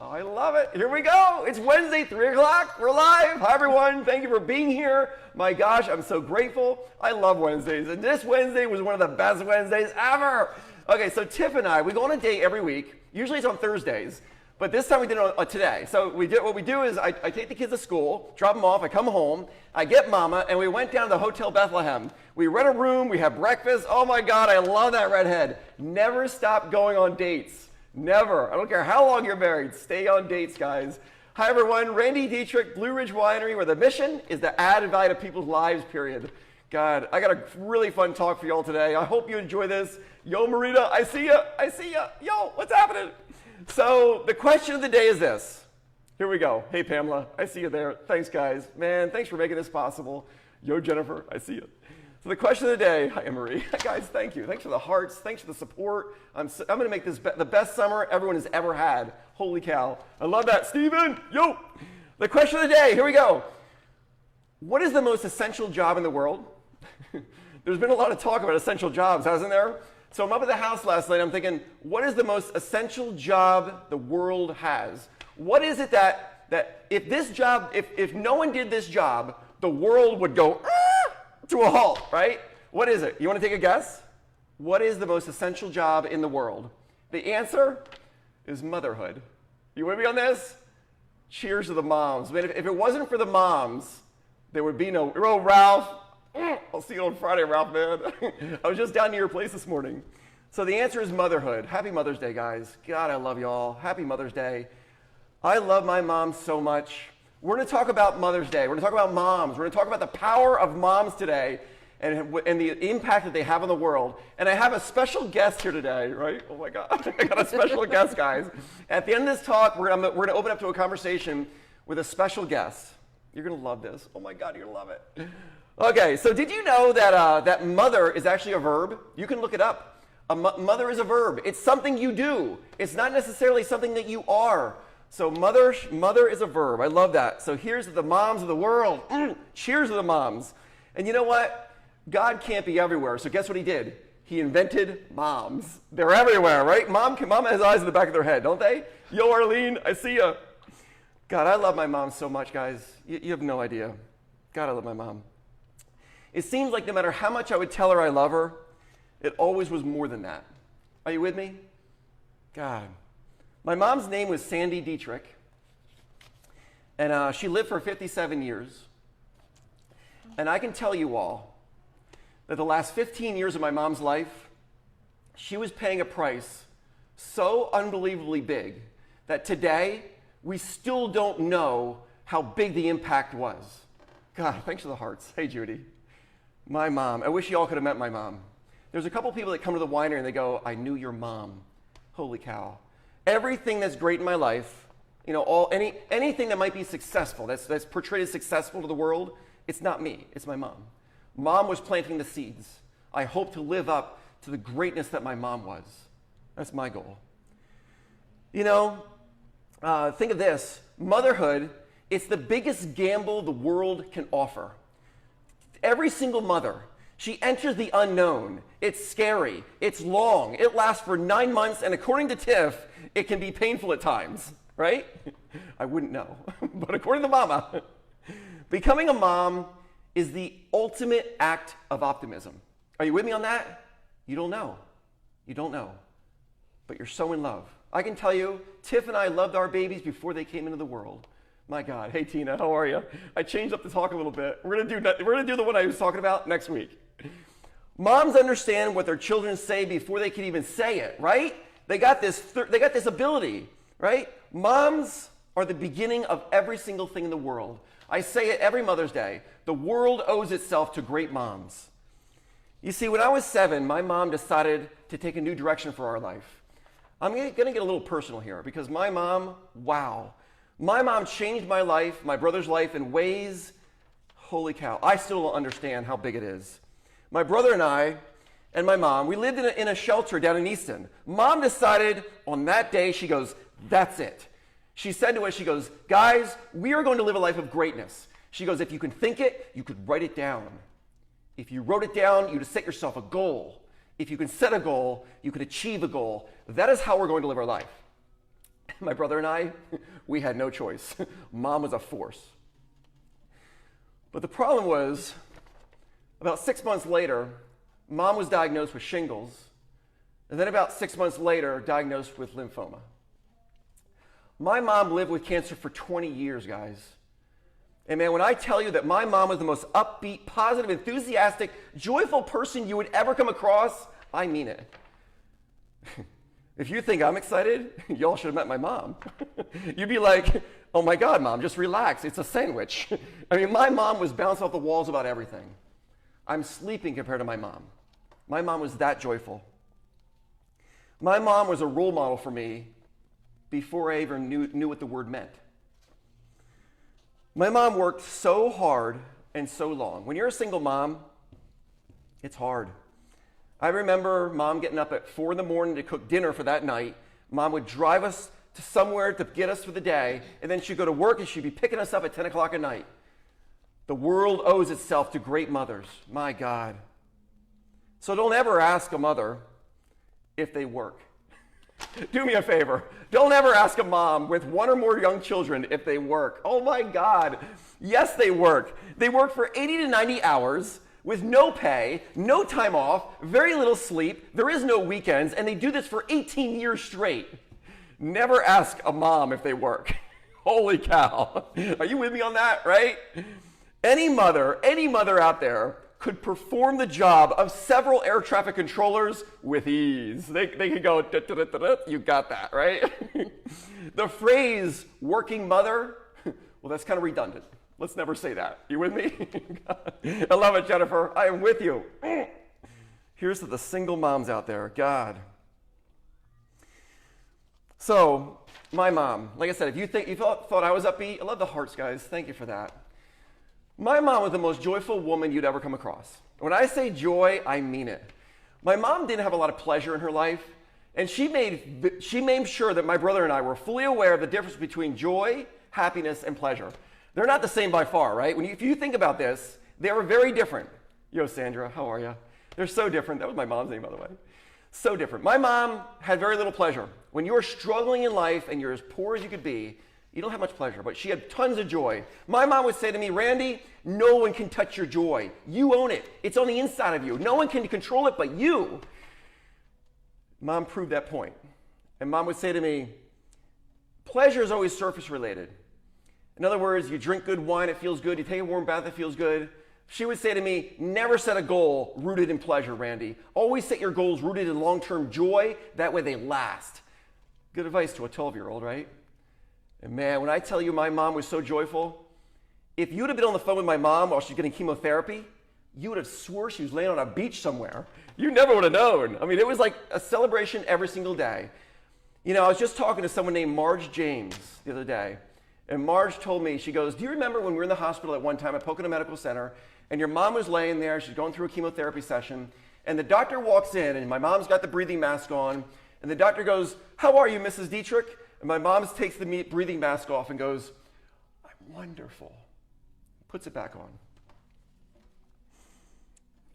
I love it. Here we go. It's Wednesday, 3 o'clock. We're live. Hi, everyone. Thank you for being here. My gosh, I'm so grateful. I love Wednesdays. And this Wednesday was one of the best Wednesdays ever. Okay, so Tiff and I, we go on a date every week. Usually it's on Thursdays. But this time we did it on today. So what we do is I take the kids to school, drop them off, I come home, I get mama, and we went down to the Hotel Bethlehem. We rent a room, we have breakfast. Oh my God, I love that redhead. Never stop going on dates. Never. I don't care how long you're married. Stay on dates, guys. Hi, everyone. Randy Dietrich, Blue Ridge Winery, where the mission is to add value to people's lives, period. God, I got a really fun talk for y'all today. I hope you enjoy this. Yo, Marita, I see ya. I see ya. Yo, what's happening? So the question of the day is this. Here we go. Hey, Pamela, I see you there. Thanks, guys. Man, thanks for making this possible. Yo, Jennifer, I see you. So the question of the day, hi, Marie. Guys, thank you. Thanks for the hearts. Thanks for the support. I'm going to make this the best summer everyone has ever had. Holy cow. I love that. Steven, yo. The question of the day, here we go. What is the most essential job in the world? There's been a lot of talk about essential jobs, hasn't there? So I'm up at the house last night. I'm thinking, what is the most essential job the world has? What is it that if this job, if no one did this job, the world would go, to a halt, right? What is it? You want to take a guess? What is the most essential job in the world? The answer is motherhood. You with me on this? Cheers to the moms. I mean, if it wasn't for the moms, there would be no, oh, Ralph, I'll see you on Friday, Ralph, man. I was just down to your place this morning. So the answer is motherhood. Happy Mother's Day, guys. God, I love y'all. Happy Mother's Day. I love my mom so much. We're going to talk about Mother's Day. We're going to talk about moms. We're going to talk about the power of moms today and the impact that they have on the world. And I have a special guest here today, right? Oh my God, I got a special guest, guys. At the end of this talk, we're going to open up to a conversation with a special guest. You're going to love this. Oh my God, you're going to love it. Okay, so did you know that that mother is actually a verb? You can look it up. Mother is a verb. It's something you do. It's not necessarily something that you are. So mother is a verb. I love that. So here's the moms of the world. Cheers to the moms. And you know what? God can't be everywhere. So guess what he did? He invented moms. They're everywhere, right? Mom has eyes in the back of their head, don't they? Yo, Arlene, I see ya. God, I love my mom so much, guys. You have no idea. God, I love my mom. It seems like no matter how much I would tell her I love her, it always was more than that. Are you with me? God. My mom's name was Sandy Dietrich, and she lived for 57 years. And I can tell you all that the last 15 years of my mom's life, she was paying a price so unbelievably big that today we still don't know how big the impact was. God, thanks for the hearts. Hey, Judy. My mom. I wish you all could have met my mom. There's a couple people that come to the winery and they go, I knew your mom. Holy cow. Everything that's great in my life, you know, anything that might be successful, that's portrayed as successful to the world, it's not me, it's my mom. Mom was planting the seeds. I hope to live up to the greatness that my mom was. That's my goal. You know, think of this. Motherhood, it's the biggest gamble the world can offer. Every single mother, she enters the unknown. It's scary. It's long. It lasts for 9 months, and according to Tiff, it can be painful at times, right? I wouldn't know, but according to Mama, becoming a mom is the ultimate act of optimism. Are you with me on that? You don't know. You don't know, but you're so in love. I can tell you, Tiff and I loved our babies before they came into the world. My God. Hey, Tina, how are you? I changed up the talk a little bit. We're gonna do the one I was talking about next week. Moms understand what their children say before they can even say it, right? They got this ability, right? Moms are the beginning of every single thing in the world. I say it every Mother's Day. The world owes itself to great moms. You see, when I was 7, my mom decided to take a new direction for our life. I'm going to get a little personal here because my mom, wow. My mom changed my life, my brother's life in ways, holy cow, I still don't understand how big it is. My brother and I and my mom, we lived in a shelter down in Easton. Mom decided on that day, she goes, that's it. She said to us, she goes, guys, we are going to live a life of greatness. She goes, if you can think it, you could write it down. If you wrote it down, you'd set yourself a goal. If you can set a goal, you can achieve a goal. That is how we're going to live our life. My brother and I, we had no choice. Mom was a force. But the problem was, about 6 months later, Mom was diagnosed with shingles, and then about 6 months later, diagnosed with lymphoma. My mom lived with cancer for 20 years, guys. And man, when I tell you that my mom was the most upbeat, positive, enthusiastic, joyful person you would ever come across, I mean it. If you think I'm excited, y'all should have met my mom. You'd be like, oh my God, Mom, just relax. It's a sandwich. I mean, my mom was bouncing off the walls about everything. I'm sleeping compared to my mom. My mom was that joyful. My mom was a role model for me before I even knew what the word meant. My mom worked so hard and so long. When you're a single mom, it's hard. I remember Mom getting up at 4 in the morning to cook dinner for that night. Mom would drive us to somewhere to get us for the day, and then she'd go to work and she'd be picking us up at 10 o'clock at night. The world owes itself to great mothers. My God. So don't ever ask a mother if they work. Do me a favor. Don't ever ask a mom with one or more young children if they work. Oh my God. Yes, they work. They work for 80 to 90 hours with no pay, no time off, very little sleep. There is no weekends, and they do this for 18 years straight. Never ask a mom if they work. Holy cow. Are you with me on that, right? Any mother out there could perform the job of several air traffic controllers with ease. They could go, da, da, da, da, da. You got that, right? The phrase working mother, well, that's kind of redundant. Let's never say that. You with me? I love it, Jennifer. I am with you. Here's to the single moms out there. God. So, my mom, like I said, if you thought I was upbeat, I love the hearts, guys. Thank you for that. My mom was the most joyful woman you'd ever come across. When I say joy, I mean it. My mom didn't have a lot of pleasure in her life, and she made sure that my brother and I were fully aware of the difference between joy, happiness, and pleasure. They're not the same by far, right? If you think about this, they are very different. Yo, Sandra, how are you? They're so different. That was my mom's name, by the way. So different. My mom had very little pleasure. When you're struggling in life and you're as poor as you could be, you don't have much pleasure, but she had tons of joy. My mom would say to me, Randy, no one can touch your joy. You own it. It's on the inside of you. No one can control it but you. Mom proved that point. And Mom would say to me, pleasure is always surface related. In other words, you drink good wine, it feels good. You take a warm bath, it feels good. She would say to me, never set a goal rooted in pleasure, Randy. Always set your goals rooted in long-term joy. That way they last. Good advice to a 12-year-old, right? And man, when I tell you my mom was so joyful, if you would have been on the phone with my mom while she's getting chemotherapy, you would have swore she was laying on a beach somewhere. You never would have known. I mean, it was like a celebration every single day. You know, I was just talking to someone named Marge James the other day, and Marge told me, she goes, do you remember when we were in the hospital at one time at Pocono Medical Center, and your mom was laying there, she's going through a chemotherapy session, and the doctor walks in, and my mom's got the breathing mask on, and the doctor goes, how are you, Mrs. Dietrich? And my mom takes the breathing mask off and goes, I'm wonderful. Puts it back on.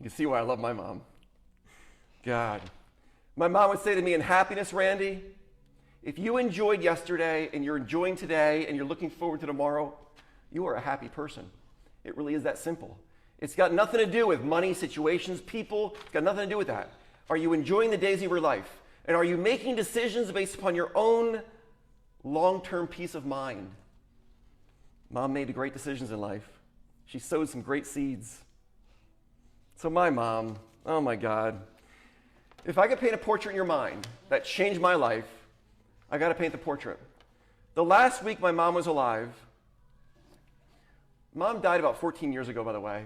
You see why I love my mom. God. My mom would say to me, in happiness, Randy, if you enjoyed yesterday and you're enjoying today and you're looking forward to tomorrow, you are a happy person. It really is that simple. It's got nothing to do with money, situations, people. It's got nothing to do with that. Are you enjoying the days of your life? And are you making decisions based upon your own long-term peace of mind? Mom made great decisions in life. She sowed some great seeds. So my mom, oh my God. If I could paint a portrait in your mind that changed my life, I got to paint the portrait. The last week my mom was alive, Mom died about 14 years ago, by the way.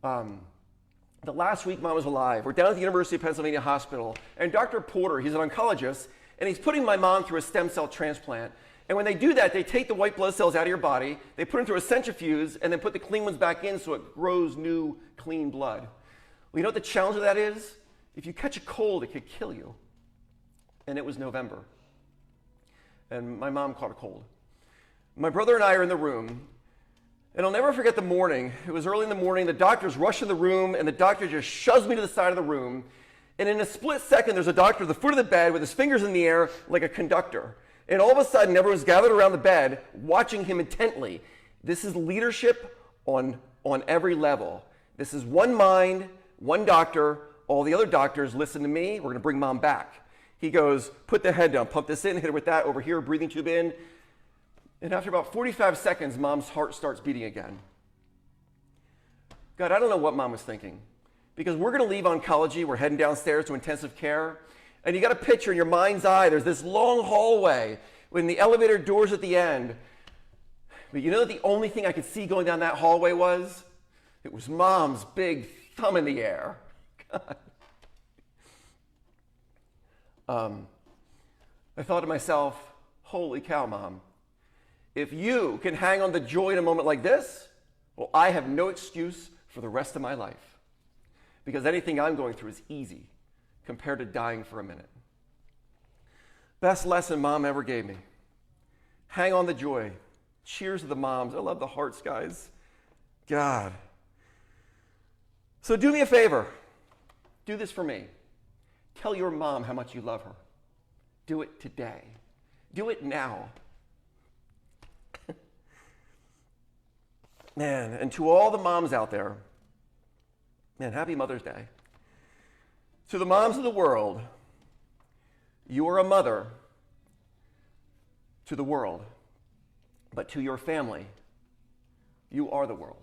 The last week Mom was alive, we're down at the University of Pennsylvania Hospital, and Dr. Porter, he's an oncologist, and he's putting my mom through a stem cell transplant. And when they do that, they take the white blood cells out of your body, they put them through a centrifuge, and then put the clean ones back in so it grows new, clean blood. Well, you know what the challenge of that is? If you catch a cold, it could kill you. And it was November. And my mom caught a cold. My brother and I are in the room, and I'll never forget the morning. It was early in the morning, the doctors rush in the room, and the doctor just shoves me to the side of the room. And in a split second, there's a doctor at the foot of the bed with his fingers in the air like a conductor. And all of a sudden, everyone's gathered around the bed, watching him intently. This is leadership on every level. This is one mind, one doctor. All the other doctors listen to me. We're going to bring mom back. He goes, put the head down, pump this in, hit her with that, over here, breathing tube in. And after about 45 seconds, mom's heart starts beating again. God, I don't know what mom was thinking. Because we're going to leave oncology. We're heading downstairs to intensive care. And you got a picture in your mind's eye. There's this long hallway with the elevator doors at the end. But you know that the only thing I could see going down that hallway was? It was mom's big thumb in the air. God. I thought to myself, holy cow, mom. If you can hang on the joy in a moment like this, well, I have no excuse for the rest of my life. Because anything I'm going through is easy compared to dying for a minute. Best lesson mom ever gave me. Hang on the joy. Cheers to the moms. I love the hearts, guys. God. So do me a favor. Do this for me. Tell your mom how much you love her. Do it today. Do it now. Man, and to all the moms out there, man, happy Mother's Day. To the moms of the world, you are a mother to the world, but to your family, you are the world.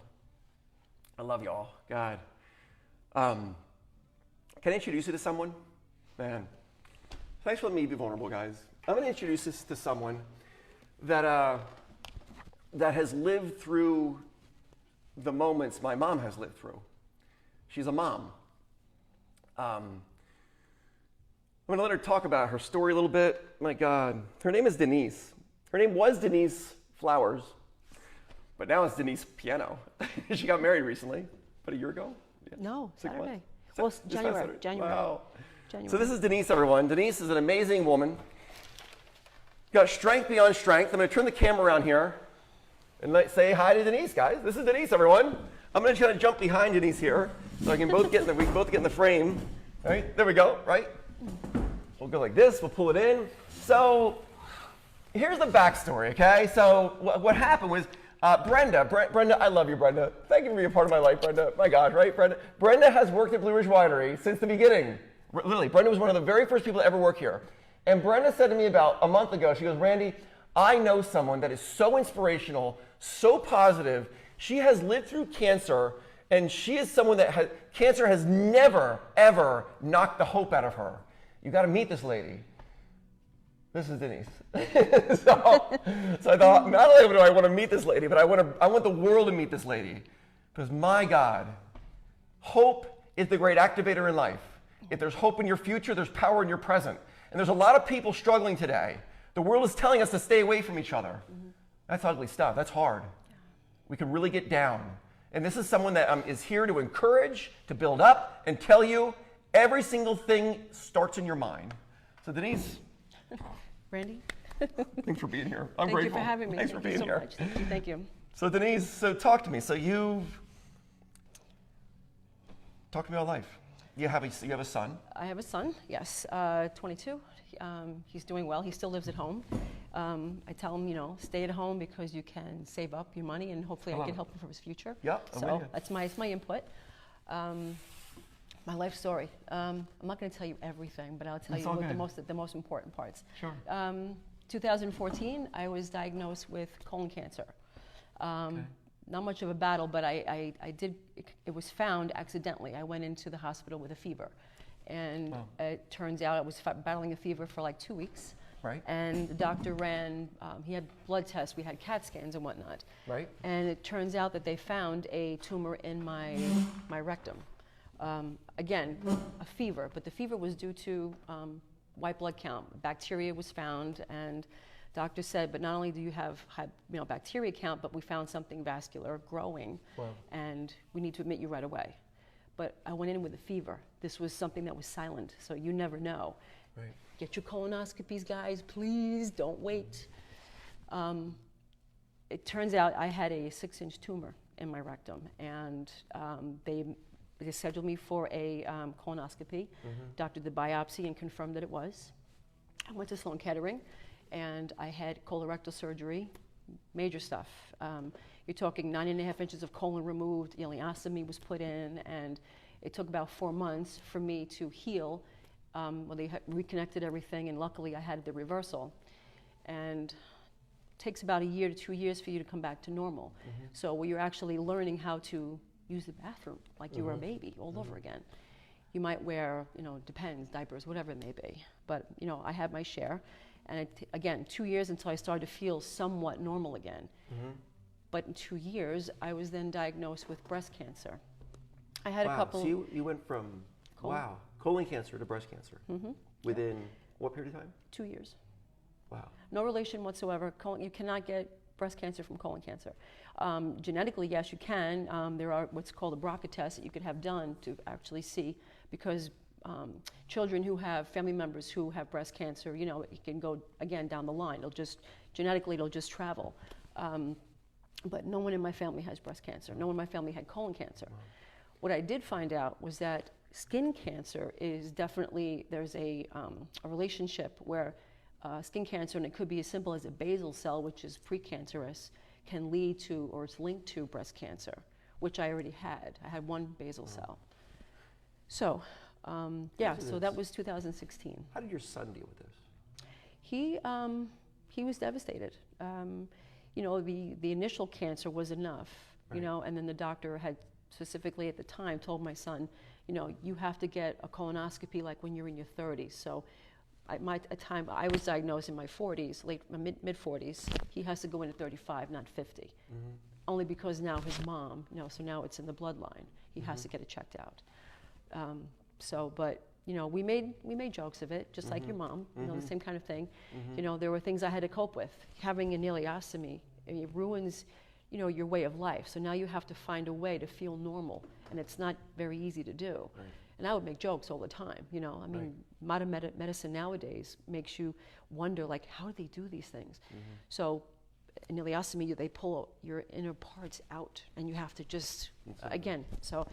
I love y'all. God. Can I introduce you to someone? Man, thanks for letting me be vulnerable, guys. I'm going to introduce this to someone that has lived through the moments my mom has lived through. She's a mom. I'm going to let her talk about her story a little bit. My God. Her name is Denise. Her name was Denise Flowers, but now it's Denise Piano. She got married recently, about a year ago? Yeah. No, 6 Saturday. months? Well, it's January. Wow. January. So this is Denise, everyone. Denise is an amazing woman. Got strength beyond strength. I'm going to turn the camera around here and say hi to Denise, guys. This is Denise, everyone. I'm going to try to jump behind Denise here so I can we can both get in the frame. All right, there we go, right? We'll go like this, we'll pull it in. So here's the backstory, okay? So what happened was Brenda, I love you, Brenda. Thank you for being a part of my life, Brenda. My God, right, Brenda? Brenda has worked at Blue Ridge Winery since the beginning. Literally, Brenda was one of the very first people to ever work here. And Brenda said to me about a month ago, she goes, Randy, I know someone that is so inspirational, so positive. She has lived through cancer, and she is someone that cancer has never, ever knocked the hope out of her. You got to meet this lady. This is Denise. so I thought, not only do I want to meet this lady, but I want the world to meet this lady. Because my God, hope is the great activator in life. If there's hope in your future, there's power in your present. And there's a lot of people struggling today. The world is telling us to stay away from each other. Mm-hmm. That's ugly stuff. That's hard. We can really get down. And this is someone that is here to encourage, to build up, and tell you every single thing starts in your mind. So Denise. Randy. Thanks for being here. I'm Thank grateful. You for having me. Thanks for being so here. Much. Thank you. So Denise, so talk to me. So talk to me about life. You have a son. I have a son, yes, 22. He's doing well. He still lives at home. I tell him, stay at home because you can save up your money and hopefully I can help him for his future. Yeah. So that's my input. My life story. I'm not going to tell you everything, but I'll tell you the most important parts. Sure. 2014, I was diagnosed with colon cancer. Not much of a battle, but it was found accidentally. I went into the hospital with a fever. And it turns out I was battling a fever for like 2 weeks. Right. And the doctor he had blood tests, we had CAT scans and whatnot. Right. And it turns out that they found a tumor in my rectum. Again, a fever, but the fever was due to white blood count. Bacteria was found, and doctor said, but not only do you have high, bacteria count, but we found something vascular growing, and we need to admit you right away. But I went in with a fever. This was something that was silent, so you never know. Right. Get your colonoscopies, guys, please, don't wait. It turns out I had a 6-inch tumor in my rectum, and they scheduled me for a colonoscopy. Mm-hmm. Doctor did biopsy and confirmed that it was. I went to Sloan Kettering, and I had colorectal surgery, major stuff. You're talking 9.5 inches of colon removed, ileostomy was put in, and it took about 4 months for me to heal. Well, they reconnected everything, and luckily I had the reversal. And it takes about 1 to 2 years for you to come back to normal. So where you're actually learning how to use the bathroom like you were a baby all over again. You might wear, depends, diapers, whatever it may be. But, I had my share. And again, 2 years until I started to feel somewhat normal again. But in 2 years, I was then diagnosed with breast cancer. I had a couple. So you went from colon cancer to breast cancer within what period of time? 2 years. Wow. No relation whatsoever. You cannot get breast cancer from colon cancer. Genetically, yes, you can. There are what's called a BRCA test that you could have done to actually see, because children who have family members who have breast cancer, it can go again down the line. Genetically, it'll just travel. But no one in my family has breast cancer. No one in my family had colon cancer. Wow. What I did find out was that skin cancer is definitely, there's a relationship where skin cancer, and it could be as simple as a basal cell, which is precancerous, can lead to, or it's linked to breast cancer, which I already had. I had one basal cell. So, so that was 2016. How did your son deal with this? He was devastated. The initial cancer was enough, and then the doctor had specifically at the time told my son, you have to get a colonoscopy like when you're in your 30s. So at the time, I was diagnosed in my 40s, mid-40s. He has to go in at 35, not 50. Only because now his mom, so now it's in the bloodline. He has to get it checked out. But we made jokes of it, just like your mom, the same kind of thing. There were things I had to cope with. Having an ileostomy, it ruins, your way of life. So now you have to find a way to feel normal, and it's not very easy to do. Right. And I would make jokes all the time. Modern medicine nowadays makes you wonder, like, how do they do these things? So in ileostomy, they pull your inner parts out, and you have to just, again, so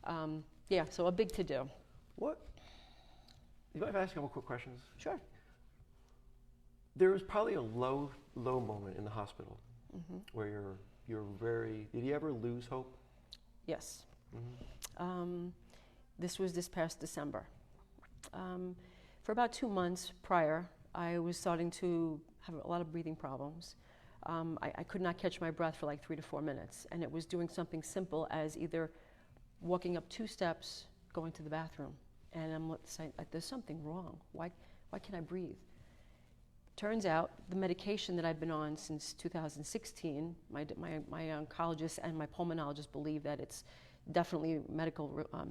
so a big to-do. What? You mind if I ask a couple quick questions? Sure. There was probably a low moment in the hospital where you're very. Did you ever lose hope? Yes. This was this past December. For about 2 months prior, I was starting to have a lot of breathing problems. I could not catch my breath for like 3 to 4 minutes, and it was doing something simple as either walking up 2 steps, going to the bathroom, and I'm saying, there's something wrong. Why can't I breathe? Turns out the medication that I've been on since 2016, my oncologist and my pulmonologist believe that it's definitely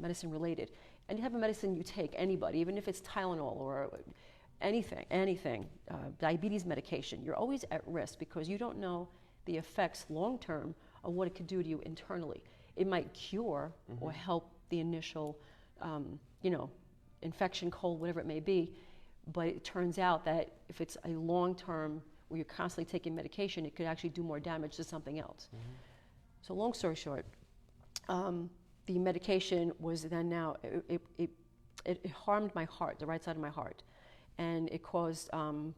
medicine related. And you have a medicine you take, anybody, even if it's Tylenol or anything, diabetes medication, you're always at risk because you don't know the effects long term of what it could do to you internally. It might cure or help the initial, infection, cold, whatever it may be. But it turns out that if it's a long-term where you're constantly taking medication, it could actually do more damage to something else. So long story short, the medication was then it harmed my heart, the right side of my heart, and it caused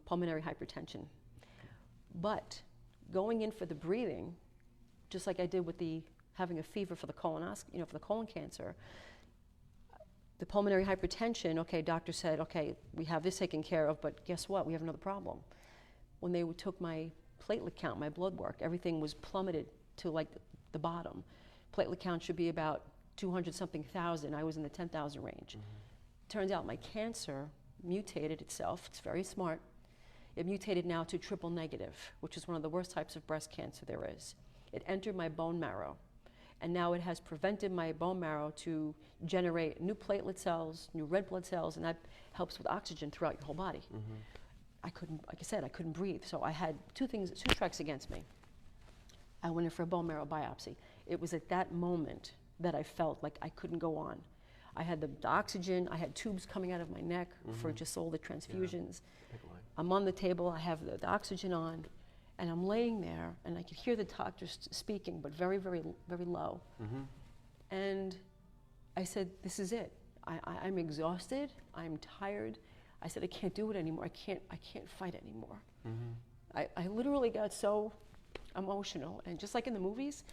pulmonary hypertension. But going in for the breathing, just like I did with having a fever for the colonoscopy, for the colon cancer, the pulmonary hypertension, doctor said, we have this taken care of, but guess what? We have another problem. When they took my platelet count, my blood work, everything was plummeted to like the bottom. Platelet count should be about 200-something thousand. I was in the 10,000 range. Turns out my cancer mutated itself. It's very smart. It mutated now to triple negative, which is one of the worst types of breast cancer there is. It entered my bone marrow. And now it has prevented my bone marrow to generate new platelet cells, new red blood cells, and that helps with oxygen throughout your whole body. I couldn't, like I said, I couldn't breathe. So I had two strikes against me. I went in for a bone marrow biopsy. It was at that moment that I felt like I couldn't go on. I had the oxygen, I had tubes coming out of my neck for just all the transfusions. I'm on the table, I have the oxygen on, and I'm laying there, and I could hear the doctors speaking, but very, very, very low. And I said, this is it. I'm exhausted, I'm tired. I said, I can't do it anymore. I can't fight anymore. I literally got so emotional. And just like in the movies,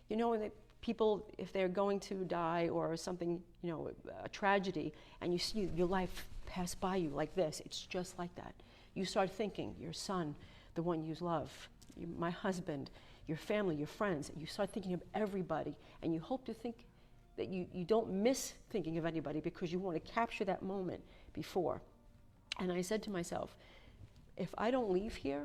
you know, when people, if they're going to die or something, you know, a tragedy, and you see your life pass by you like this, it's just like that. You start thinking, your son, the one you love, my husband, your family, your friends, you start thinking of everybody, and you hope to think that you don't miss thinking of anybody because you want to capture that moment before. And I said to myself, if I don't leave here,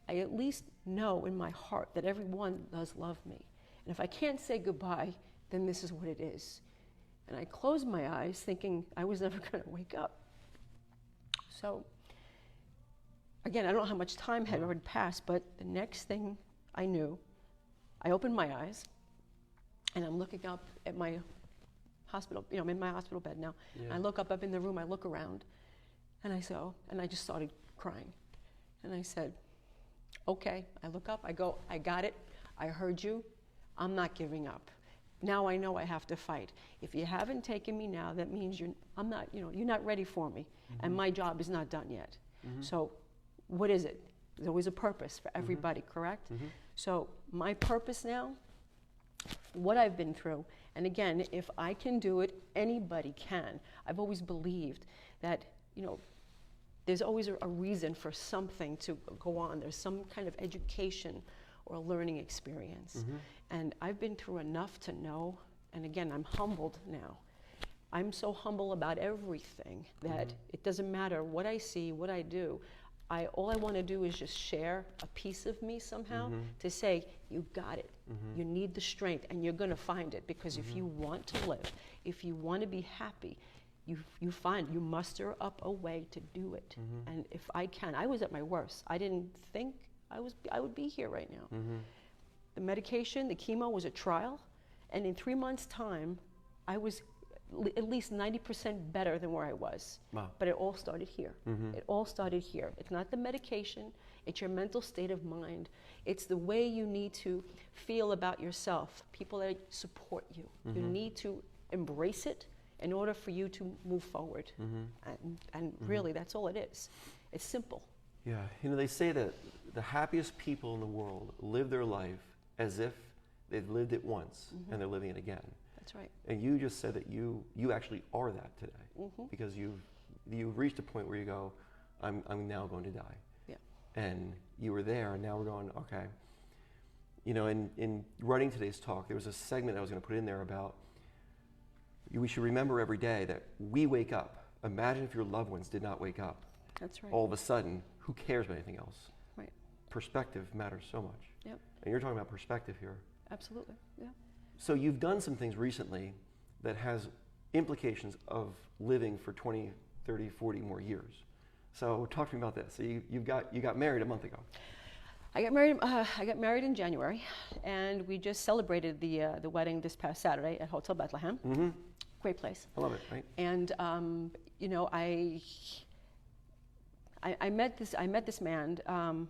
I at least know in my heart that everyone does love me. And if I can't say goodbye, then this is what it is. And I closed my eyes thinking I was never going to wake up. So, again, I don't know how much time had already passed, but the next thing I knew, I opened my eyes, and I'm looking up at my hospital, you know, I'm in my hospital bed now. Yeah. I look up in the room, I look around, and I said, and I just started crying. And I said, okay, I look up, I go, I got it, I heard you, I'm not giving up. Now I know I have to fight. If you haven't taken me now, that means you're not ready for me, and my job is not done yet. So what is it? There's always a purpose for everybody, correct? So my purpose now, what I've been through, and again, if I can do it, anybody can. I've always believed that, you know, there's always a reason for something to go on. There's some kind of education or a learning experience. And I've been through enough to know, and again, I'm humbled now. I'm so humble about everything that it doesn't matter what I see, what I do. All I want to do is just share a piece of me somehow to say, you got it. You need the strength, and you're going to find it, because if you want to live, if you want to be happy, you muster up a way to do it. And if I can, I was at my worst. I didn't think I would be here right now. The medication, the chemo was a trial, and in 3 months' time, I was at least 90% better than where I was. Wow. But it all started here. It all started here. It's not the medication, it's your mental state of mind. It's the way you need to feel about yourself, people that support you. You need to embrace it in order for you to move forward. And really, that's all it is. It's simple. Yeah, you know, they say that the happiest people in the world live their life as if they've lived it once and they're living it again. That's right. And you just said that you actually are that today, because you've reached a point where you go, I'm now going to die. Yeah. And you were there, and now we're going, okay. You know, in writing today's talk, there was a segment I was going to put in there about we should remember every day that we wake up. Imagine if your loved ones did not wake up. That's right. All of a sudden, who cares about anything else? Right. Perspective matters so much. Yep. And you're talking about perspective here. Absolutely. Yeah. So you've done some things recently that has implications of living for 20, 30, 40 more years. So talk to me about this. So you got married a month ago. I got married in January, and we just celebrated the wedding this past Saturday at Hotel Bethlehem. Great place. I love it, right? And you know, I met this man, and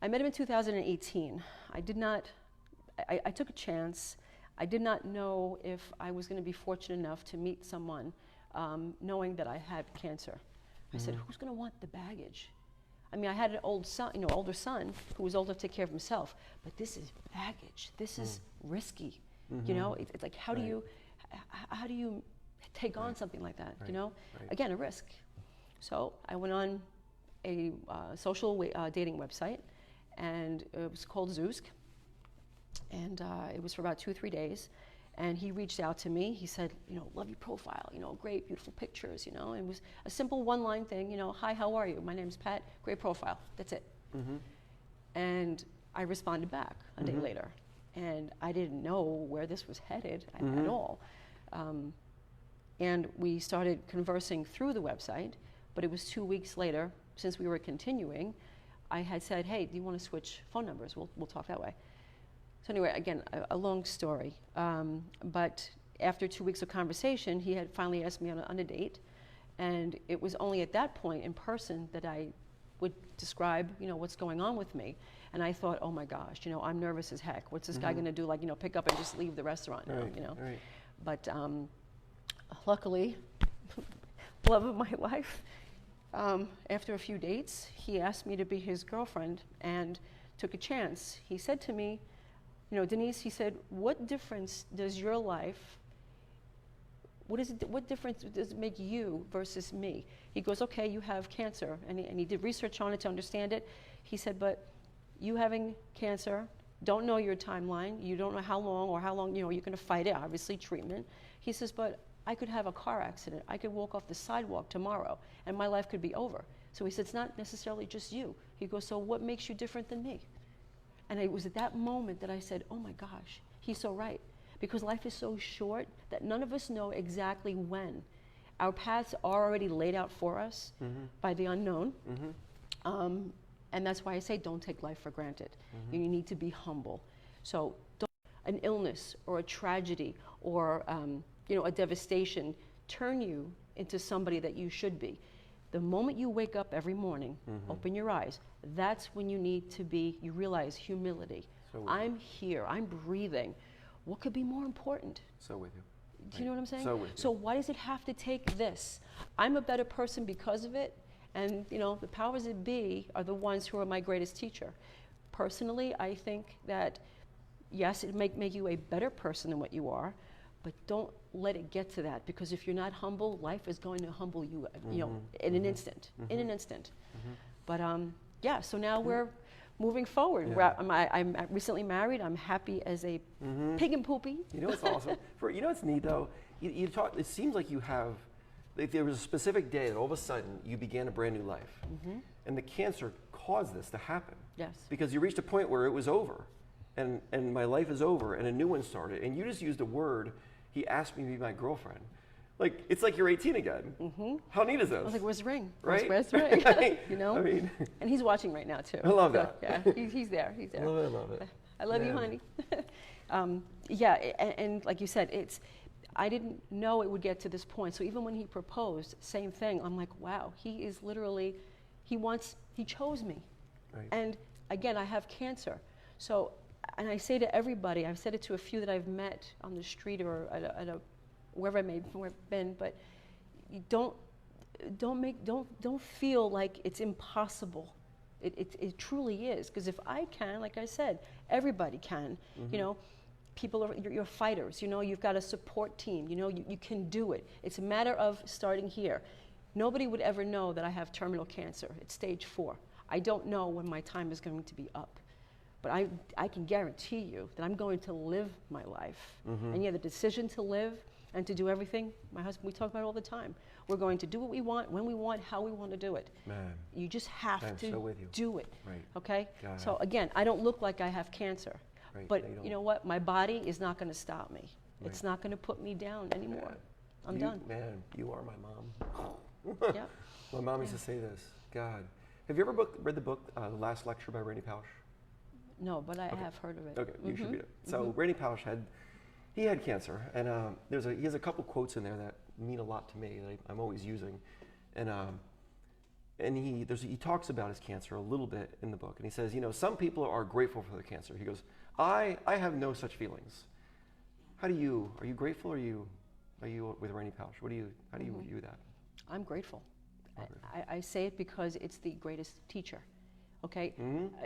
I met him in 2018. I took a chance. I did not know if I was going to be fortunate enough to meet someone, knowing that I had cancer. I said, who's going to want the baggage? I mean, I had an older son who was old enough to take care of himself, but this is baggage. This is risky. You know, it's like, how do you take on something like that? You know, again, a risk. So I went on a social dating website, and it was called Zoosk, and it was for about 2-3 days. And he reached out to me. He said, you know, love your profile, you know, great, beautiful pictures, you know. And it was a simple one-line thing, you know, hi, how are you? My name's Pat, great profile, that's it. And I responded back a day later. And I didn't know where this was headed at all. And we started conversing through the website, but it was 2 weeks later, since we were continuing, I had said, hey, do you want to switch phone numbers? We'll talk that way. So anyway, again, a long story. But after 2 weeks of conversation, he had finally asked me on a date. And it was only at that point in person that I would describe, you know, what's going on with me. And I thought, oh my gosh, you know, I'm nervous as heck. What's this guy going to do? Like, you know, pick up and just leave the restaurant now, you know? Right. But luckily, love of my life, after a few dates, he asked me to be his girlfriend and took a chance. He said to me, you know, Denise, he said, what difference does your life, what difference does it make you versus me? He goes, okay, you have cancer. And he did research on it to understand it. He said, but you having cancer, don't know your timeline. You don't know how long, you know, you're going to fight it, obviously, treatment. He says, but I could have a car accident. I could walk off the sidewalk tomorrow, and my life could be over. So he said, it's not necessarily just you. He goes, so what makes you different than me? And it was at that moment that I said, oh my gosh, he's so right. Because life is so short that none of us know exactly when. Our paths are already laid out for us by the unknown. And that's why I say don't take life for granted. You need to be humble. So don't an illness or a tragedy or you know, a devastation turn you into somebody that you should be. The moment you wake up every morning, open your eyes, that's when you need to be, you realize humility. So I'm here, I'm breathing. What could be more important? So with you. Do you know what I'm saying? So with you. So why does it have to take this? I'm a better person because of it, and you know, the powers that be are the ones who are my greatest teacher. Personally, I think that, yes, it may make you a better person than what you are, but don't let it get to that, because if you're not humble, life is going to humble you, you know, in an instant, in an instant. But yeah, so now we're moving forward. I'm recently married. I'm happy as a pig and poopy. You know what's awesome? You know what's neat though? You talk. It seems like you have. Like there was a specific day that all of a sudden you began a brand new life, and the cancer caused this to happen. Yes. Because you reached a point where it was over, and my life is over, and a new one started. And you just used a word. He asked me to be my girlfriend. Like, it's like you're 18 again. How neat is this? I was like, where's the ring? Right? Where's the ring? You know? I mean, and he's watching right now, too. I love So, that. yeah, he's there. He's there. I love it. I love it. I love you, honey. Yeah, and like you said, I didn't know it would get to this point. So even when he proposed, same thing. I'm like, wow, he is literally, he chose me. Right. And again, I have cancer. So, and I say to everybody, I've said it to a few that I've met on the street or at a wherever I may have been, but you don't feel like it's impossible. It truly is, because if I can, like I said, everybody can. You know, people are you're fighters. You know, you've got a support team. You know, you can do it. It's a matter of starting here. Nobody would ever know that I have terminal cancer. It's stage 4. I don't know when my time is going to be up. But I can guarantee you that I'm going to live my life. And yeah, the decision to live and to do everything, my husband, we talk about it all the time. We're going to do what we want, when we want, how we want to do it. Man. You just have to do it. Right. Okay? God. So again, I don't look like I have cancer. Right. But you know what? My body is not going to stop me. Right. It's not going to put me down anymore. Man. I'm done. Man, you are my mom. Yep. My mom used to say this. God. Have you ever read the book, The Last Lecture by Randy Pausch? No, but I have heard of it. Okay, you should read it. So Randy Pausch had cancer, and he has a couple quotes in there that mean a lot to me that I'm always using, and he talks about his cancer a little bit in the book, and he says, you know, some people are grateful for their cancer. He goes, I have no such feelings. Are you grateful, or are you with Randy Pausch? How do you view that? I'm grateful. I say it because it's the greatest teacher. Okay,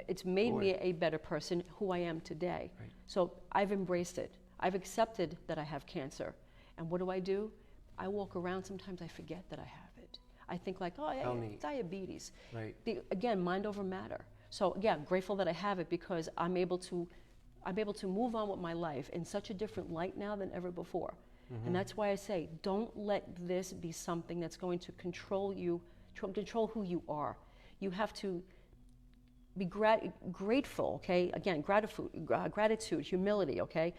it's made me a better person who I am today. Right. So I've embraced it. I've accepted that I have cancer. And what do? I walk around, sometimes I forget that I have it. I think like, oh, yeah, it's diabetes. Right. Again, mind over matter. So yeah, grateful that I have it, because I'm able to move on with my life in such a different light now than ever before. And that's why I say, don't let this be something that's going to control you, control who you are. You have to be grateful, okay? Again, gratitude, humility, okay?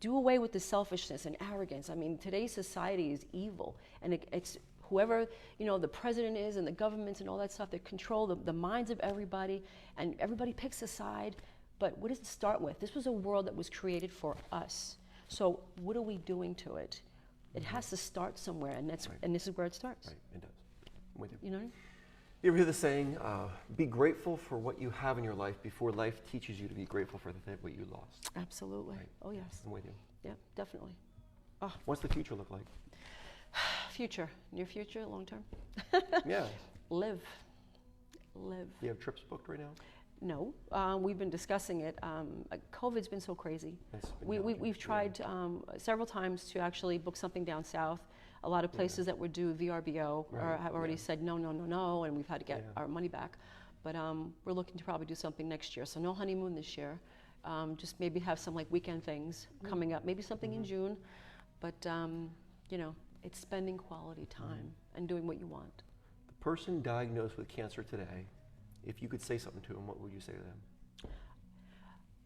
Do away with the selfishness and arrogance. I mean, today's society is evil, and it's whoever, you know, the president is and the governments and all that stuff that control the minds of everybody, and everybody picks a side. But what does it start with? This was a world that was created for us. So what are we doing to it? It has to start somewhere, and and this is where it starts. Right, it does. I'm with you. You know? You ever hear the saying, be grateful for what you have in your life before life teaches you to be grateful for what you lost? Absolutely. Right. Oh, yes. I'm with you. Yeah, definitely. Oh. What's the future look like? Future. Near future, long term? Yeah. live. Live. Do you have trips booked right now? No, we've been discussing it. COVID's been so crazy. We've tried several times to actually book something down south. A lot of places that would do VRBO have already said no, and we've had to get our money back. But we're looking to probably do something next year. So no honeymoon this year. Just maybe have some like weekend things coming up. Maybe something in June. But you know, it's spending quality time and doing what you want. The person diagnosed with cancer today, if you could say something to them, what would you say to them?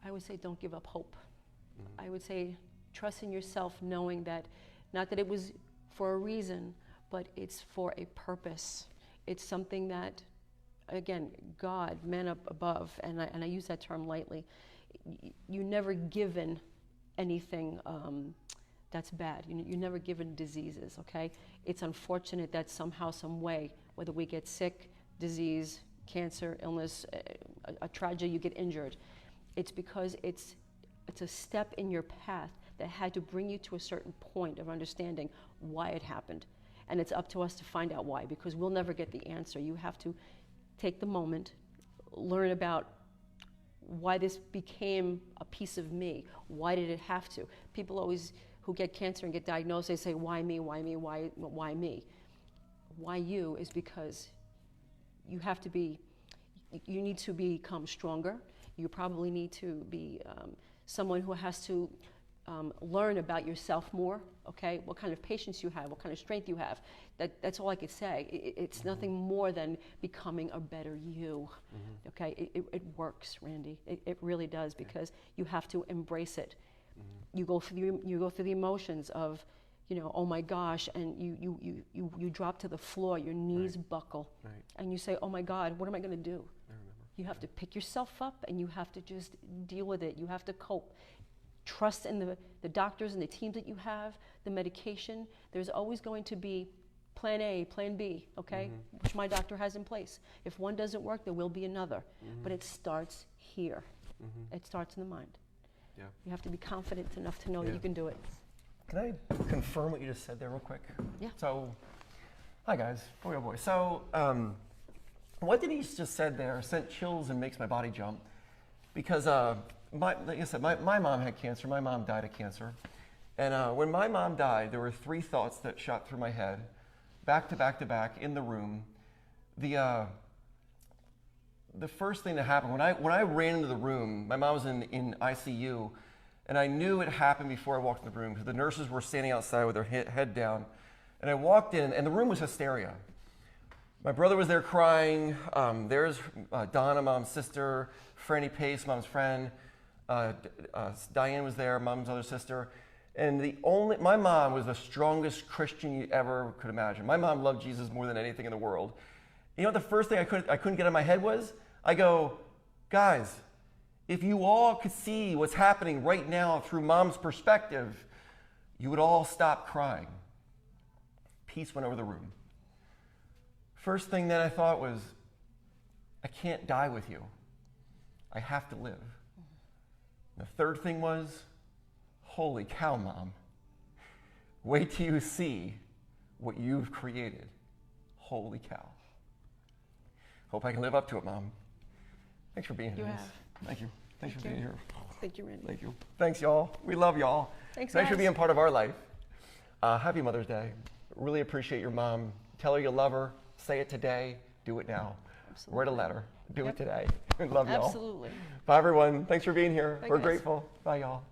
I would say don't give up hope. I would say trust in yourself, knowing that not that it was for a reason, but it's for a purpose. It's something that, again, God, man up above, and I use that term lightly, you're never given anything that's bad. You're never given diseases, okay? It's unfortunate that somehow, some way, whether we get sick, disease, cancer, illness, a tragedy, you get injured. It's because it's a step in your path that had to bring you to a certain point of understanding why it happened. And it's up to us to find out why, because we'll never get the answer. You have to take the moment, learn about why this became a piece of me. Why did it have to? People always, who get cancer and get diagnosed, they say, why me, why me, why me? Why you is because you have to be, you need to become stronger. You probably need to be someone who has to learn about yourself more, okay? What kind of patience you have, what kind of strength you have. That's all I could say. It's nothing more than becoming a better you, okay? It works, Randy. It really does, because you have to embrace it. You go through the emotions of, you know, oh my gosh, and you drop to the floor, your knees buckle, and you say, oh my God, what am I going to do? I remember. You have to pick yourself up, and you have to just deal with it. You have to cope. Trust in the doctors and the teams that you have, the medication. There's always going to be plan A, plan B, okay, which my doctor has in place. If one doesn't work, there will be another. But it starts here. It starts in the mind. Yeah. You have to be confident enough to know that you can do it. Can I confirm what you just said there real quick? Yeah. So, hi guys, boy oh boy. So, what Denise just said there sent chills and makes my body jump, because like I said, my mom had cancer. My mom died of cancer. And when my mom died, there were 3 thoughts that shot through my head, back to back to back in the room. The first thing that happened, when I ran into the room, my mom was in ICU, and I knew it happened before I walked in the room, because the nurses were standing outside with their head down. And I walked in, and the room was hysteria. My brother was there crying. There's Donna, mom's sister, Franny Pace, mom's friend. Diane was there, mom's other sister. And my mom was the strongest Christian you ever could imagine. My mom loved Jesus more than anything in the world. You know what the first thing I couldn't get in my head was? I go, guys, if you all could see what's happening right now through mom's perspective, you would all stop crying. Peace went over the room. First thing that I thought was, I can't die with you. I have to live. The third thing was, holy cow, Mom. Wait till you see what you've created. Holy cow. Hope I can live up to it, Mom. Thanks for being here. You have. Thank you. Thanks for being here. Thank you, Randy. Thank you. Thanks, y'all. We love y'all. Thanks for being part of our life. Happy Mother's Day. Really appreciate your mom. Tell her you love her. Say it today. Do it now. Absolutely. Write a letter. Do it today. Love y'all. Absolutely. Bye, everyone. Thanks for being here. Bye, We're guys. grateful. Bye, y'all.